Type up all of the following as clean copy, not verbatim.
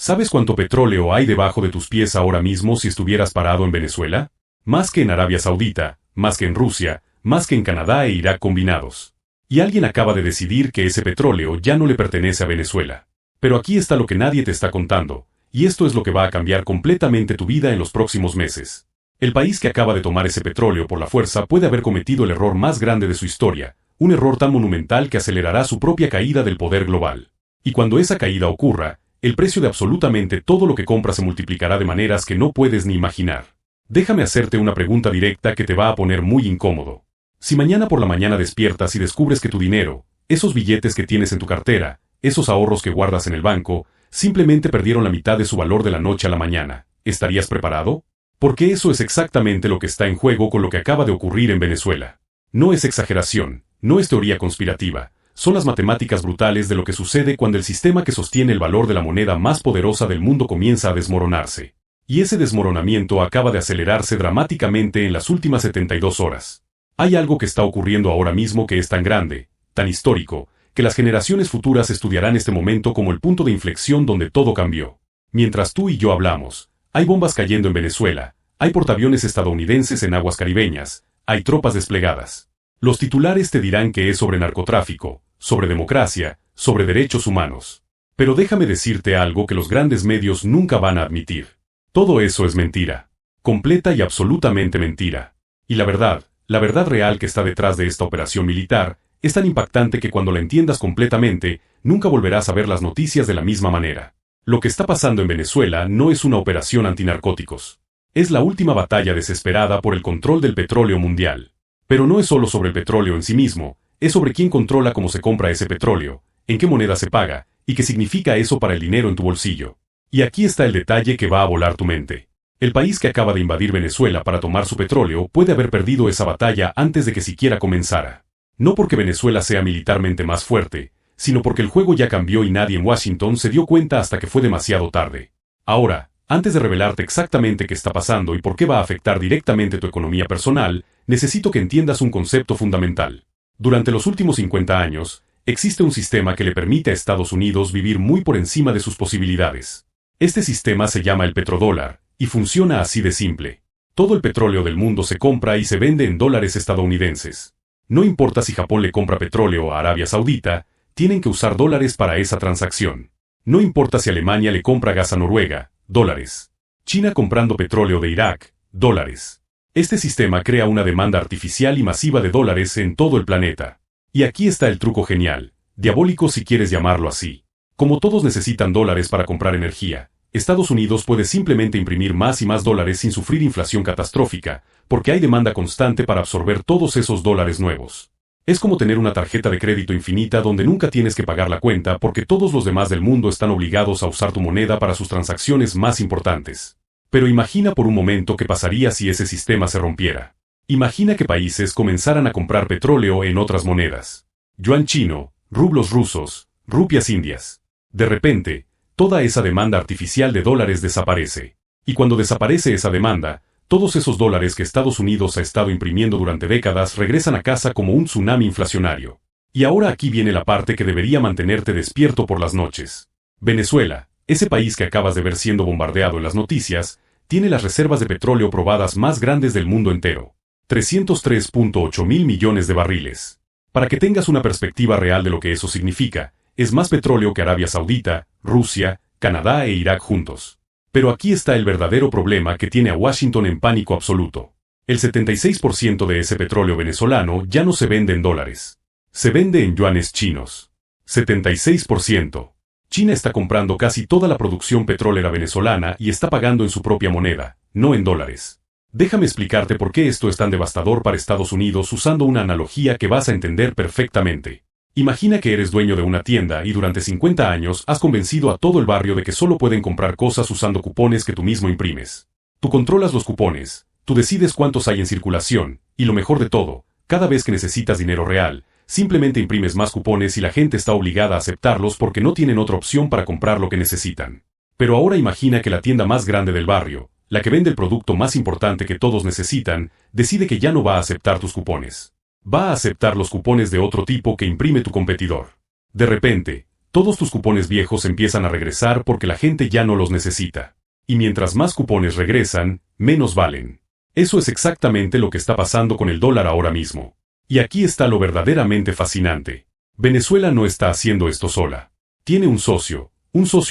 ¿Sabes cuánto petróleo hay debajo de tus pies ahora mismo si estuvieras parado en Venezuela? Más que en Arabia Saudita, más que en Rusia, más que en Canadá e Irak combinados. Y alguien acaba de decidir que ese petróleo ya no le pertenece a Venezuela. Pero aquí está lo que nadie te está contando, y esto es lo que va a cambiar completamente tu vida en los próximos meses. El país que acaba de tomar ese petróleo por la fuerza puede haber cometido el error más grande de su historia, un error tan monumental que acelerará su propia caída del poder global. Y cuando esa caída ocurra, el precio de absolutamente todo lo que compras se multiplicará de maneras que no puedes ni imaginar. Déjame hacerte una pregunta directa que te va a poner muy incómodo. Si mañana por la mañana despiertas y descubres que tu dinero, esos billetes que tienes en tu cartera, esos ahorros que guardas en el banco, simplemente perdieron la mitad de su valor de la noche a la mañana, ¿estarías preparado? Porque eso es exactamente lo que está en juego con lo que acaba de ocurrir en Venezuela. No es exageración, no es teoría conspirativa, son las matemáticas brutales de lo que sucede cuando el sistema que sostiene el valor de la moneda más poderosa del mundo comienza a desmoronarse. Y ese desmoronamiento acaba de acelerarse dramáticamente en las últimas 72 horas. Hay algo que está ocurriendo ahora mismo que es tan grande, tan histórico, que las generaciones futuras estudiarán este momento como el punto de inflexión donde todo cambió. Mientras tú y yo hablamos, hay bombas cayendo en Venezuela, hay portaaviones estadounidenses en aguas caribeñas, hay tropas desplegadas. Los titulares te dirán que es sobre narcotráfico, sobre democracia, sobre derechos humanos. Pero déjame decirte algo que los grandes medios nunca van a admitir. Todo eso es mentira. Completa y absolutamente mentira. Y la verdad real que está detrás de esta operación militar, es tan impactante que cuando la entiendas completamente, nunca volverás a ver las noticias de la misma manera. Lo que está pasando en Venezuela no es una operación antinarcóticos. Es la última batalla desesperada por el control del petróleo mundial. Pero no es solo sobre el petróleo en sí mismo, es sobre quién controla cómo se compra ese petróleo, en qué moneda se paga, y qué significa eso para el dinero en tu bolsillo. Y aquí está el detalle que va a volar tu mente. El país que acaba de invadir Venezuela para tomar su petróleo puede haber perdido esa batalla antes de que siquiera comenzara. No porque Venezuela sea militarmente más fuerte, sino porque el juego ya cambió y nadie en Washington se dio cuenta hasta que fue demasiado tarde. Ahora, antes de revelarte exactamente qué está pasando y por qué va a afectar directamente tu economía personal, necesito que entiendas un concepto fundamental. Durante los últimos 50 años, existe un sistema que le permite a Estados Unidos vivir muy por encima de sus posibilidades. Este sistema se llama el petrodólar, y funciona así de simple. Todo el petróleo del mundo se compra y se vende en dólares estadounidenses. No importa si Japón le compra petróleo a Arabia Saudita, tienen que usar dólares para esa transacción. No importa si Alemania le compra gas a Noruega, dólares. China comprando petróleo de Irak, dólares. Este sistema crea una demanda artificial y masiva de dólares en todo el planeta. Y aquí está el truco genial, diabólico si quieres llamarlo así. Como todos necesitan dólares para comprar energía, Estados Unidos puede simplemente imprimir más y más dólares sin sufrir inflación catastrófica, porque hay demanda constante para absorber todos esos dólares nuevos. Es como tener una tarjeta de crédito infinita donde nunca tienes que pagar la cuenta porque todos los demás del mundo están obligados a usar tu moneda para sus transacciones más importantes. Pero imagina por un momento qué pasaría si ese sistema se rompiera. Imagina que países comenzaran a comprar petróleo en otras monedas. Yuan chino, rublos rusos, rupias indias. De repente, toda esa demanda artificial de dólares desaparece. Y cuando desaparece esa demanda, todos esos dólares que Estados Unidos ha estado imprimiendo durante décadas regresan a casa como un tsunami inflacionario. Y ahora aquí viene la parte que debería mantenerte despierto por las noches. Venezuela, ese país que acabas de ver siendo bombardeado en las noticias, tiene las reservas de petróleo probadas más grandes del mundo entero. 303.8 mil millones de barriles. Para que tengas una perspectiva real de lo que eso significa, es más petróleo que Arabia Saudita, Rusia, Canadá e Irak juntos. Pero aquí está el verdadero problema que tiene a Washington en pánico absoluto. El 76% de ese petróleo venezolano ya no se vende en dólares. Se vende en yuanes chinos. 76%. China está comprando casi toda la producción petrolera venezolana y está pagando en su propia moneda, no en dólares. Déjame explicarte por qué esto es tan devastador para Estados Unidos usando una analogía que vas a entender perfectamente. Imagina que eres dueño de una tienda y durante 50 años has convencido a todo el barrio de que solo pueden comprar cosas usando cupones que tú mismo imprimes. Tú controlas los cupones, tú decides cuántos hay en circulación, y lo mejor de todo, cada vez que necesitas dinero real, simplemente imprimes más cupones y la gente está obligada a aceptarlos porque no tienen otra opción para comprar lo que necesitan. Pero ahora imagina que la tienda más grande del barrio, la que vende el producto más importante que todos necesitan, decide que ya no va a aceptar tus cupones. Va a aceptar los cupones de otro tipo que imprime tu competidor. De repente, Todos tus cupones viejos empiezan a regresar porque la gente ya no los necesita. Y mientras más cupones regresan, menos valen. Eso es exactamente lo que está pasando con el dólar ahora mismo. Y aquí está lo verdaderamente fascinante. Venezuela no está haciendo esto sola. Tiene un socio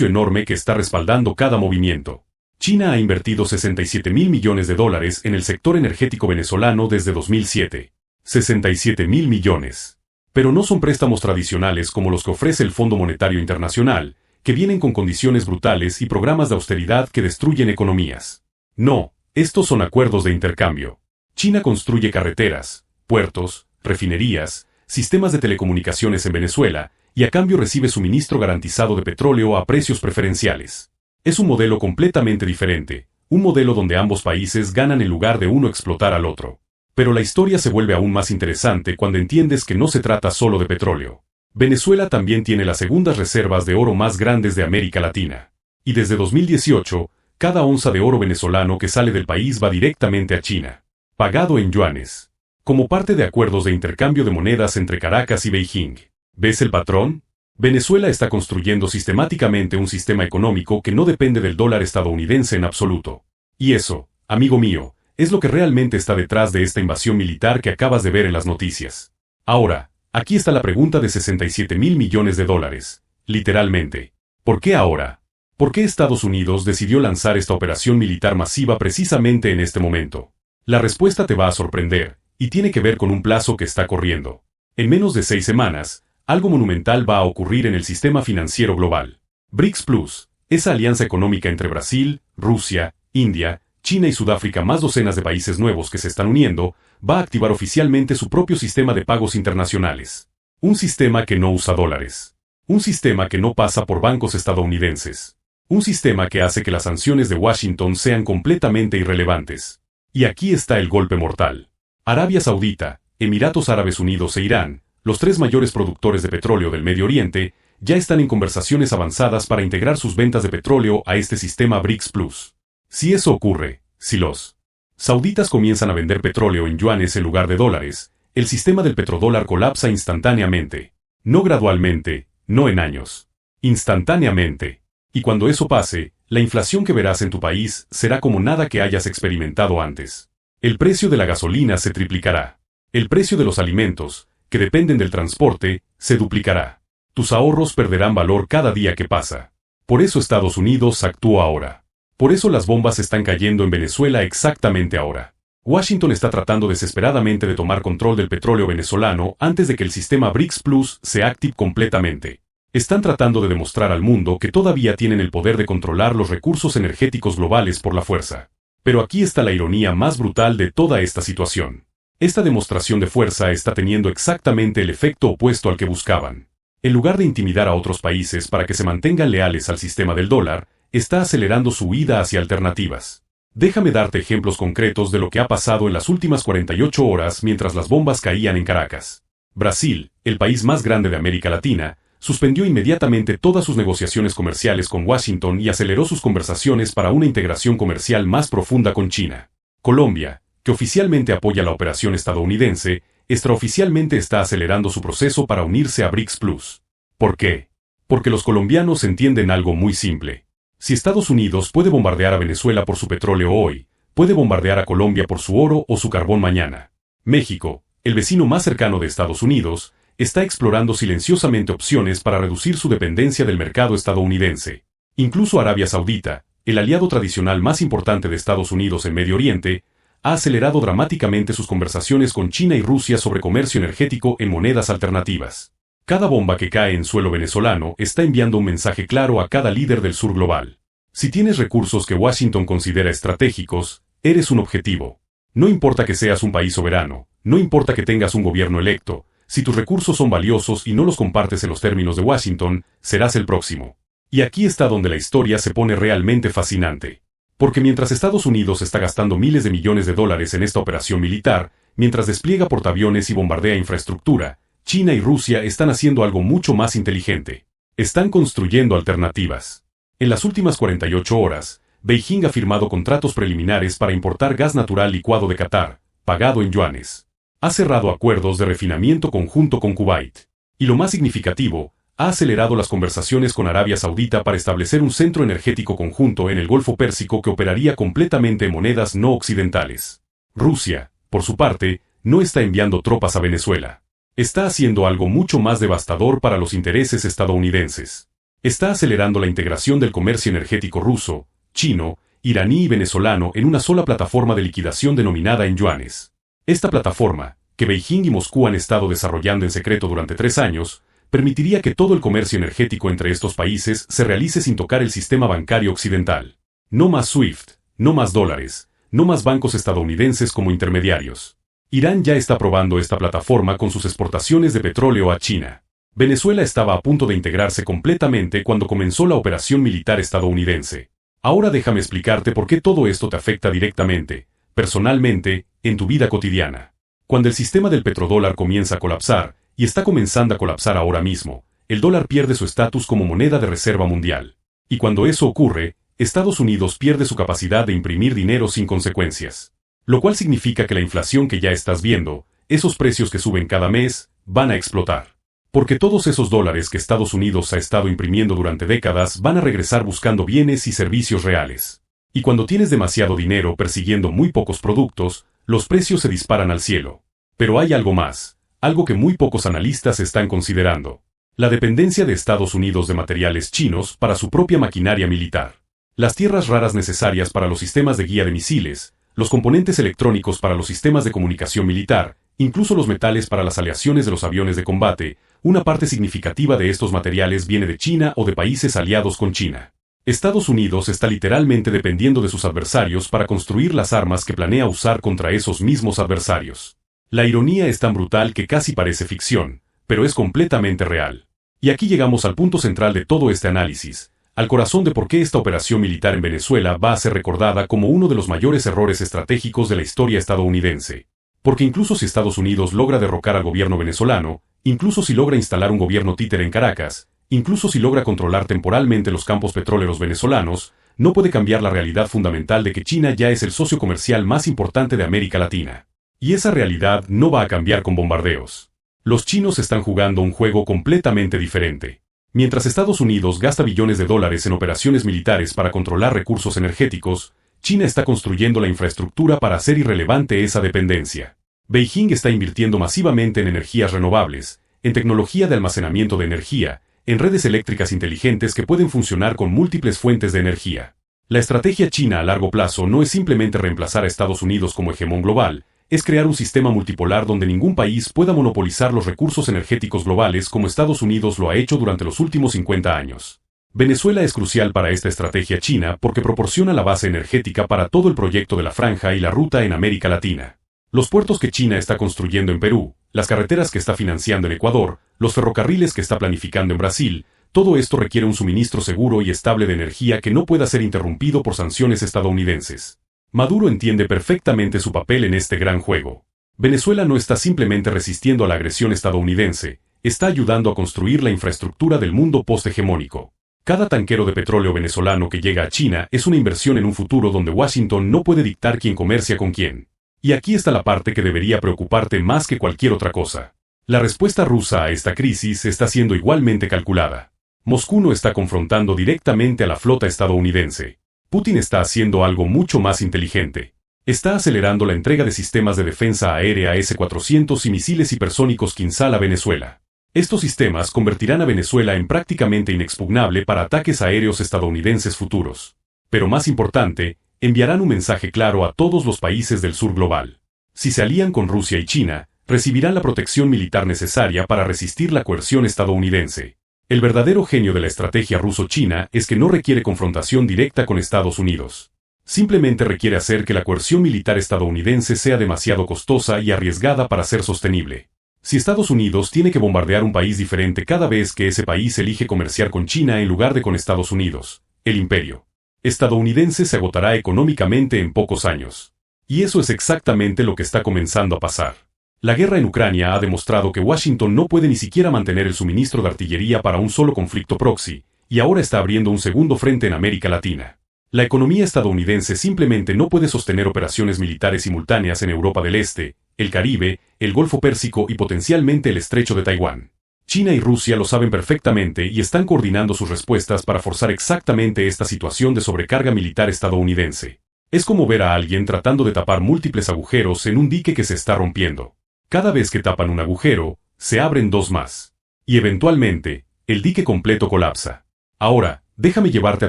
enorme que está respaldando cada movimiento. China ha invertido 67.000 millones de dólares en el sector energético venezolano desde 2007. 67.000 millones. Pero no son préstamos tradicionales como los que ofrece el Fondo Monetario Internacional, que vienen con condiciones brutales y programas de austeridad que destruyen economías. No, estos son acuerdos de intercambio. China construye carreteras, puertos, refinerías, sistemas de telecomunicaciones en Venezuela, y a cambio recibe suministro garantizado de petróleo a precios preferenciales. Es un modelo completamente diferente, un modelo donde ambos países ganan en lugar de uno explotar al otro. Pero la historia se vuelve aún más interesante cuando entiendes que no se trata solo de petróleo. Venezuela también tiene las segundas reservas de oro más grandes de América Latina. Y desde 2018, cada onza de oro venezolano que sale del país va directamente a China, pagado en yuanes, como parte de acuerdos de intercambio de monedas entre Caracas y Beijing. ¿Ves el patrón? Venezuela está construyendo sistemáticamente un sistema económico que no depende del dólar estadounidense en absoluto. Y eso, amigo mío, es lo que realmente está detrás de esta invasión militar que acabas de ver en las noticias. Ahora, aquí está la pregunta de 67.000 millones de dólares. Literalmente. ¿Por qué ahora? ¿Por qué Estados Unidos decidió lanzar esta operación militar masiva precisamente en este momento? La respuesta te va a sorprender, y tiene que ver con un plazo que está corriendo. En menos de 6 semanas, algo monumental va a ocurrir en el sistema financiero global. BRICS Plus, esa alianza económica entre Brasil, Rusia, India, China y Sudáfrica más docenas de países nuevos que se están uniendo, va a activar oficialmente su propio sistema de pagos internacionales. Un sistema que no usa dólares. Un sistema que no pasa por bancos estadounidenses. Un sistema que hace que las sanciones de Washington sean completamente irrelevantes. Y aquí está el golpe mortal. Arabia Saudita, Emiratos Árabes Unidos e Irán, los 3 mayores productores de petróleo del Medio Oriente, ya están en conversaciones avanzadas para integrar sus ventas de petróleo a este sistema BRICS Plus. Si eso ocurre, si los sauditas comienzan a vender petróleo en yuanes en lugar de dólares, el sistema del petrodólar colapsa instantáneamente. No gradualmente, no en años. Instantáneamente. Y cuando eso pase, la inflación que verás en tu país será como nada que hayas experimentado antes. El precio de la gasolina se triplicará. El precio de los alimentos, que dependen del transporte, se duplicará. Tus ahorros perderán valor cada día que pasa. Por eso Estados Unidos actúa ahora. Por eso las bombas están cayendo en Venezuela exactamente ahora. Washington está tratando desesperadamente de tomar control del petróleo venezolano antes de que el sistema BRICS Plus se active completamente. Están tratando de demostrar al mundo que todavía tienen el poder de controlar los recursos energéticos globales por la fuerza. Pero aquí está la ironía más brutal de toda esta situación. Esta demostración de fuerza está teniendo exactamente el efecto opuesto al que buscaban. En lugar de intimidar a otros países para que se mantengan leales al sistema del dólar, está acelerando su huida hacia alternativas. Déjame darte ejemplos concretos de lo que ha pasado en las últimas 48 horas mientras las bombas caían en Caracas. Brasil, el país más grande de América Latina, suspendió inmediatamente todas sus negociaciones comerciales con Washington y aceleró sus conversaciones para una integración comercial más profunda con China. Colombia, que oficialmente apoya la operación estadounidense, extraoficialmente está acelerando su proceso para unirse a BRICS Plus. ¿Por qué? Porque los colombianos entienden algo muy simple. Si Estados Unidos puede bombardear a Venezuela por su petróleo hoy, puede bombardear a Colombia por su oro o su carbón mañana. México, el vecino más cercano de Estados Unidos, está explorando silenciosamente opciones para reducir su dependencia del mercado estadounidense. Incluso Arabia Saudita, el aliado tradicional más importante de Estados Unidos en Medio Oriente, ha acelerado dramáticamente sus conversaciones con China y Rusia sobre comercio energético en monedas alternativas. Cada bomba que cae en suelo venezolano está enviando un mensaje claro a cada líder del sur global. Si tienes recursos que Washington considera estratégicos, eres un objetivo. No importa que seas un país soberano, no importa que tengas un gobierno electo, si tus recursos son valiosos y no los compartes en los términos de Washington, serás el próximo. Y aquí está donde la historia se pone realmente fascinante. Porque mientras Estados Unidos está gastando miles de millones de dólares en esta operación militar, mientras despliega portaaviones y bombardea infraestructura, China y Rusia están haciendo algo mucho más inteligente. Están construyendo alternativas. En las últimas 48 horas, Beijing ha firmado contratos preliminares para importar gas natural licuado de Qatar, pagado en yuanes. Ha cerrado acuerdos de refinamiento conjunto con Kuwait. Y lo más significativo, ha acelerado las conversaciones con Arabia Saudita para establecer un centro energético conjunto en el Golfo Pérsico que operaría completamente en monedas no occidentales. Rusia, por su parte, no está enviando tropas a Venezuela. Está haciendo algo mucho más devastador para los intereses estadounidenses. Está acelerando la integración del comercio energético ruso, chino, iraní y venezolano en una sola plataforma de liquidación denominada en yuanes. Esta plataforma, que Beijing y Moscú han estado desarrollando en secreto durante 3 años, permitiría que todo el comercio energético entre estos países se realice sin tocar el sistema bancario occidental. No más SWIFT, no más dólares, no más bancos estadounidenses como intermediarios. Irán ya está probando esta plataforma con sus exportaciones de petróleo a China. Venezuela estaba a punto de integrarse completamente cuando comenzó la operación militar estadounidense. Ahora déjame explicarte por qué todo esto te afecta directamente, personalmente, en tu vida cotidiana. Cuando el sistema del petrodólar comienza a colapsar, y está comenzando a colapsar ahora mismo, el dólar pierde su estatus como moneda de reserva mundial. Y cuando eso ocurre, Estados Unidos pierde su capacidad de imprimir dinero sin consecuencias. Lo cual significa que la inflación que ya estás viendo, esos precios que suben cada mes, van a explotar. Porque todos esos dólares que Estados Unidos ha estado imprimiendo durante décadas van a regresar buscando bienes y servicios reales. Y cuando tienes demasiado dinero persiguiendo muy pocos productos, los precios se disparan al cielo. Pero hay algo más, algo que muy pocos analistas están considerando. La dependencia de Estados Unidos de materiales chinos para su propia maquinaria militar. Las tierras raras necesarias para los sistemas de guía de misiles, los componentes electrónicos para los sistemas de comunicación militar, incluso los metales para las aleaciones de los aviones de combate, una parte significativa de estos materiales viene de China o de países aliados con China. Estados Unidos está literalmente dependiendo de sus adversarios para construir las armas que planea usar contra esos mismos adversarios. La ironía es tan brutal que casi parece ficción, pero es completamente real. Y aquí llegamos al punto central de todo este análisis, al corazón de por qué esta operación militar en Venezuela va a ser recordada como uno de los mayores errores estratégicos de la historia estadounidense. Porque incluso si Estados Unidos logra derrocar al gobierno venezolano, incluso si logra instalar un gobierno títere en Caracas, incluso si logra controlar temporalmente los campos petroleros venezolanos, no puede cambiar la realidad fundamental de que China ya es el socio comercial más importante de América Latina. Y esa realidad no va a cambiar con bombardeos. Los chinos están jugando un juego completamente diferente. Mientras Estados Unidos gasta billones de dólares en operaciones militares para controlar recursos energéticos, China está construyendo la infraestructura para hacer irrelevante esa dependencia. Beijing está invirtiendo masivamente en energías renovables, en tecnología de almacenamiento de energía, en redes eléctricas inteligentes que pueden funcionar con múltiples fuentes de energía. La estrategia china a largo plazo no es simplemente reemplazar a Estados Unidos como hegemón global, es crear un sistema multipolar donde ningún país pueda monopolizar los recursos energéticos globales como Estados Unidos lo ha hecho durante los últimos 50 años. Venezuela es crucial para esta estrategia china porque proporciona la base energética para todo el proyecto de la Franja y la Ruta en América Latina. Los puertos que China está construyendo en Perú, las carreteras que está financiando en Ecuador, los ferrocarriles que está planificando en Brasil, todo esto requiere un suministro seguro y estable de energía que no pueda ser interrumpido por sanciones estadounidenses. Maduro entiende perfectamente su papel en este gran juego. Venezuela no está simplemente resistiendo a la agresión estadounidense, está ayudando a construir la infraestructura del mundo posthegemónico. Cada tanquero de petróleo venezolano que llega a China es una inversión en un futuro donde Washington no puede dictar quién comercia con quién. Y aquí está la parte que debería preocuparte más que cualquier otra cosa. La respuesta rusa a esta crisis está siendo igualmente calculada. Moscú no está confrontando directamente a la flota estadounidense. Putin está haciendo algo mucho más inteligente. Está acelerando la entrega de sistemas de defensa aérea S-400 y misiles hipersónicos Kinzhal a Venezuela. Estos sistemas convertirán a Venezuela en prácticamente inexpugnable para ataques aéreos estadounidenses futuros. Pero más importante, enviarán un mensaje claro a todos los países del sur global. Si se alían con Rusia y China, recibirán la protección militar necesaria para resistir la coerción estadounidense. El verdadero genio de la estrategia ruso-china es que no requiere confrontación directa con Estados Unidos. Simplemente requiere hacer que la coerción militar estadounidense sea demasiado costosa y arriesgada para ser sostenible. Si Estados Unidos tiene que bombardear un país diferente cada vez que ese país elige comerciar con China en lugar de con Estados Unidos, el imperio estadounidense se agotará económicamente en pocos años. Y eso es exactamente lo que está comenzando a pasar. La guerra en Ucrania ha demostrado que Washington no puede ni siquiera mantener el suministro de artillería para un solo conflicto proxy, y ahora está abriendo un segundo frente en América Latina. La economía estadounidense simplemente no puede sostener operaciones militares simultáneas en Europa del Este, el Caribe, el Golfo Pérsico y potencialmente el Estrecho de Taiwán. China y Rusia lo saben perfectamente y están coordinando sus respuestas para forzar exactamente esta situación de sobrecarga militar estadounidense. Es como ver a alguien tratando de tapar múltiples agujeros en un dique que se está rompiendo. Cada vez que tapan un agujero, se abren dos más. Y eventualmente, el dique completo colapsa. Ahora, déjame llevarte a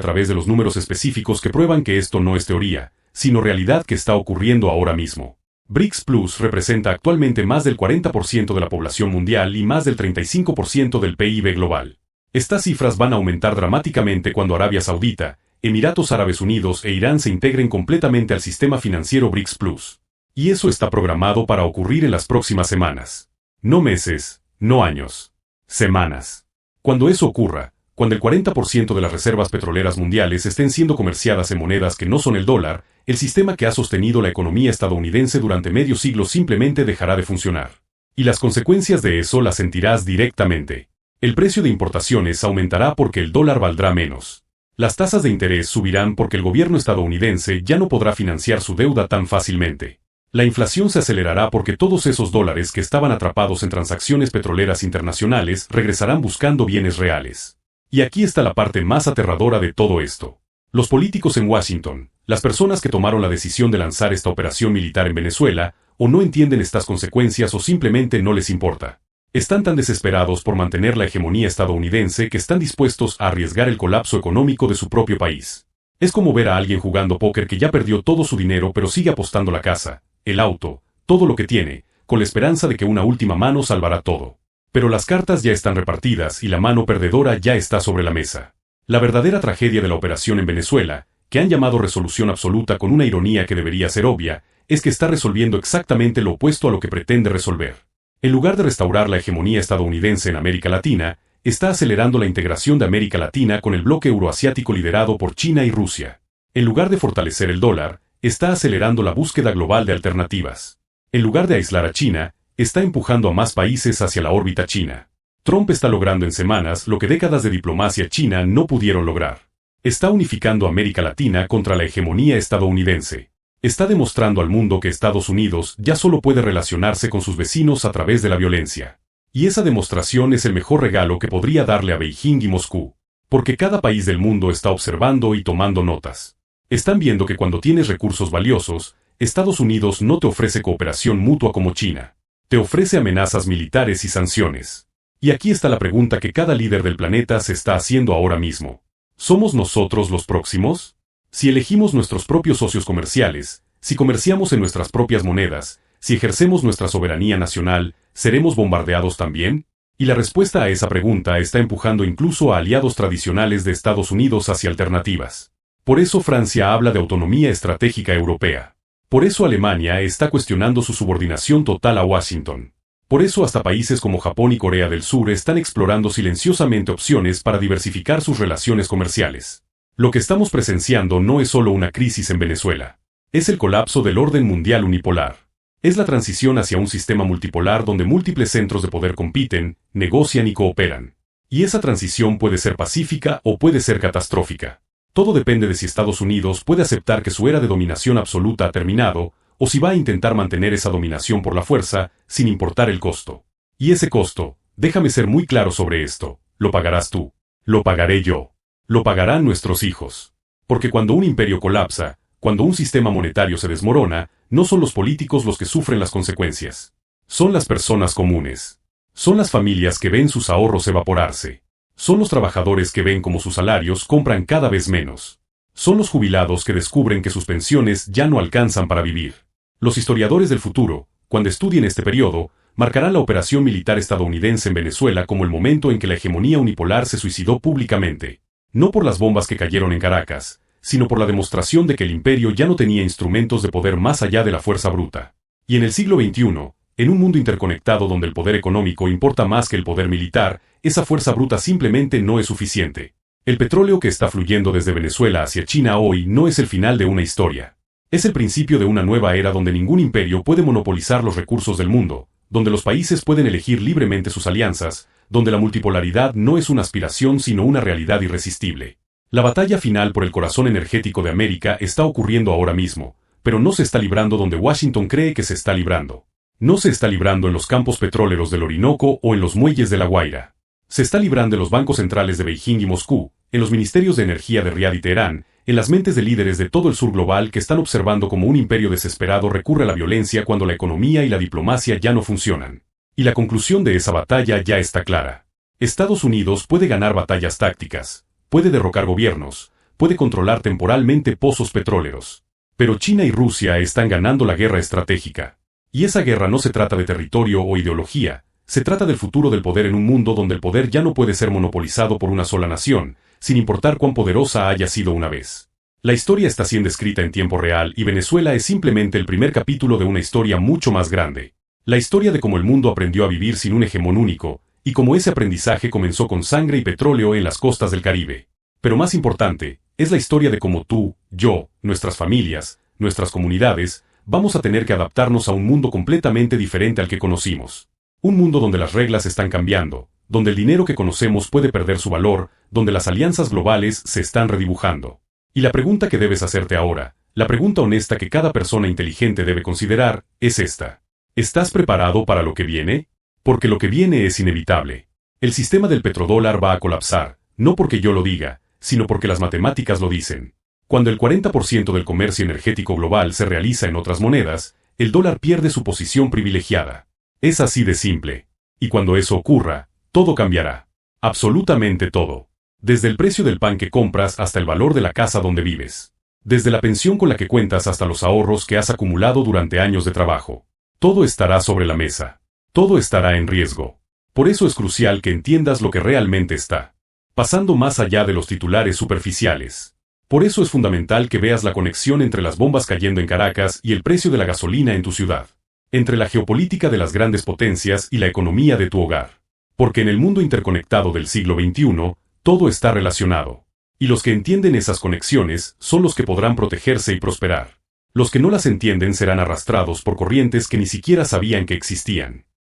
través de los números específicos que prueban que esto no es teoría, sino realidad que está ocurriendo ahora mismo. BRICS Plus representa actualmente más del 40% de la población mundial y más del 35% del PIB global. Estas cifras van a aumentar dramáticamente cuando Arabia Saudita, Emiratos Árabes Unidos e Irán se integren completamente al sistema financiero BRICS Plus. Y eso está programado para ocurrir en las próximas semanas. No meses, no años. Semanas. Cuando eso ocurra, cuando el 40% de las reservas petroleras mundiales estén siendo comerciadas en monedas que no son el dólar, el sistema que ha sostenido la economía estadounidense durante medio siglo simplemente dejará de funcionar. Y las consecuencias de eso las sentirás directamente. El precio de importaciones aumentará porque el dólar valdrá menos. Las tasas de interés subirán porque el gobierno estadounidense ya no podrá financiar su deuda tan fácilmente. La inflación se acelerará porque todos esos dólares que estaban atrapados en transacciones petroleras internacionales regresarán buscando bienes reales. Y aquí está la parte más aterradora de todo esto. Los políticos en Washington, las personas que tomaron la decisión de lanzar esta operación militar en Venezuela, o no entienden estas consecuencias o simplemente no les importa. Están tan desesperados por mantener la hegemonía estadounidense que están dispuestos a arriesgar el colapso económico de su propio país. Es como ver a alguien jugando póker que ya perdió todo su dinero pero sigue apostando la casa, el auto, todo lo que tiene, con la esperanza de que una última mano salvará todo. Pero las cartas ya están repartidas y la mano perdedora ya está sobre la mesa. La verdadera tragedia de la operación en Venezuela, que han llamado resolución absoluta con una ironía que debería ser obvia, es que está resolviendo exactamente lo opuesto a lo que pretende resolver. En lugar de restaurar la hegemonía estadounidense en América Latina, está acelerando la integración de América Latina con el bloque euroasiático liderado por China y Rusia. En lugar de fortalecer el dólar, está acelerando la búsqueda global de alternativas. En lugar de aislar a China, está empujando a más países hacia la órbita china. Trump está logrando en semanas lo que décadas de diplomacia china no pudieron lograr. Está unificando América Latina contra la hegemonía estadounidense. Está demostrando al mundo que Estados Unidos ya solo puede relacionarse con sus vecinos a través de la violencia. Y esa demostración es el mejor regalo que podría darle a Beijing y Moscú. Porque cada país del mundo está observando y tomando notas. Están viendo que cuando tienes recursos valiosos, Estados Unidos no te ofrece cooperación mutua como China. Te ofrece amenazas militares y sanciones. Y aquí está la pregunta que cada líder del planeta se está haciendo ahora mismo. ¿Somos nosotros los próximos? Si elegimos nuestros propios socios comerciales, si comerciamos en nuestras propias monedas, si ejercemos nuestra soberanía nacional, ¿seremos bombardeados también? Y la respuesta a esa pregunta está empujando incluso a aliados tradicionales de Estados Unidos hacia alternativas. Por eso Francia habla de autonomía estratégica europea. Por eso Alemania está cuestionando su subordinación total a Washington. Por eso hasta países como Japón y Corea del Sur están explorando silenciosamente opciones para diversificar sus relaciones comerciales. Lo que estamos presenciando no es solo una crisis en Venezuela. Es el colapso del orden mundial unipolar. Es la transición hacia un sistema multipolar donde múltiples centros de poder compiten, negocian y cooperan. Y esa transición puede ser pacífica o puede ser catastrófica. Todo depende de si Estados Unidos puede aceptar que su era de dominación absoluta ha terminado, o si va a intentar mantener esa dominación por la fuerza, sin importar el costo. Y ese costo, déjame ser muy claro sobre esto, lo pagarás tú. Lo pagaré yo. Lo pagarán nuestros hijos. Porque cuando un imperio colapsa, cuando un sistema monetario se desmorona, no son los políticos los que sufren las consecuencias. Son las personas comunes. Son las familias que ven sus ahorros evaporarse. Son los trabajadores que ven cómo sus salarios compran cada vez menos. Son los jubilados que descubren que sus pensiones ya no alcanzan para vivir. Los historiadores del futuro, cuando estudien este periodo, marcarán la operación militar estadounidense en Venezuela como el momento en que la hegemonía unipolar se suicidó públicamente. No por las bombas que cayeron en Caracas, sino por la demostración de que el imperio ya no tenía instrumentos de poder más allá de la fuerza bruta. Y en el siglo XXI, en un mundo interconectado donde el poder económico importa más que el poder militar, esa fuerza bruta simplemente no es suficiente. El petróleo que está fluyendo desde Venezuela hacia China hoy no es el final de una historia. Es el principio de una nueva era donde ningún imperio puede monopolizar los recursos del mundo, donde los países pueden elegir libremente sus alianzas, donde la multipolaridad no es una aspiración sino una realidad irresistible. La batalla final por el corazón energético de América está ocurriendo ahora mismo, pero no se está librando donde Washington cree que se está librando. No se está librando en los campos petroleros del Orinoco o en los muelles de La Guaira. Se está librando en los bancos centrales de Beijing y Moscú, en los ministerios de energía de Riad y Teherán, en las mentes de líderes de todo el sur global que están observando cómo un imperio desesperado recurre a la violencia cuando la economía y la diplomacia ya no funcionan. Y la conclusión de esa batalla ya está clara. Estados Unidos puede ganar batallas tácticas, puede derrocar gobiernos, puede controlar temporalmente pozos petroleros. Pero China y Rusia están ganando la guerra estratégica. Y esa guerra no se trata de territorio o ideología, se trata del futuro del poder en un mundo donde el poder ya no puede ser monopolizado por una sola nación, sin importar cuán poderosa haya sido una vez. La historia está siendo escrita en tiempo real y Venezuela es simplemente el primer capítulo de una historia mucho más grande. La historia de cómo el mundo aprendió a vivir sin un hegemón único, y cómo ese aprendizaje comenzó con sangre y petróleo en las costas del Caribe. Pero más importante, es la historia de cómo tú, yo, nuestras familias, nuestras comunidades, vamos a tener que adaptarnos a un mundo completamente diferente al que conocimos. Un mundo donde las reglas están cambiando, donde el dinero que conocemos puede perder su valor, donde las alianzas globales se están redibujando. Y la pregunta que debes hacerte ahora, la pregunta honesta que cada persona inteligente debe considerar, es esta. ¿Estás preparado para lo que viene? Porque lo que viene es inevitable. El sistema del petrodólar va a colapsar, no porque yo lo diga, sino porque las matemáticas lo dicen. Cuando el 40% del comercio energético global se realiza en otras monedas, el dólar pierde su posición privilegiada. Es así de simple. Y cuando eso ocurra, todo cambiará. Absolutamente todo. Desde el precio del pan que compras hasta el valor de la casa donde vives. Desde la pensión con la que cuentas hasta los ahorros que has acumulado durante años de trabajo. Todo estará sobre la mesa. Todo estará en riesgo. Por eso es crucial que entiendas lo que realmente está pasando más allá de los titulares superficiales. Por eso es fundamental que veas la conexión entre las bombas cayendo en Caracas y el precio de la gasolina en tu ciudad. Entre la geopolítica de las grandes potencias y la economía de tu hogar. Porque en el mundo interconectado del siglo XXI, todo está relacionado. Y los que entienden esas conexiones son los que podrán protegerse y prosperar. Los que no las entienden serán arrastrados por corrientes que ni siquiera sabían que existían.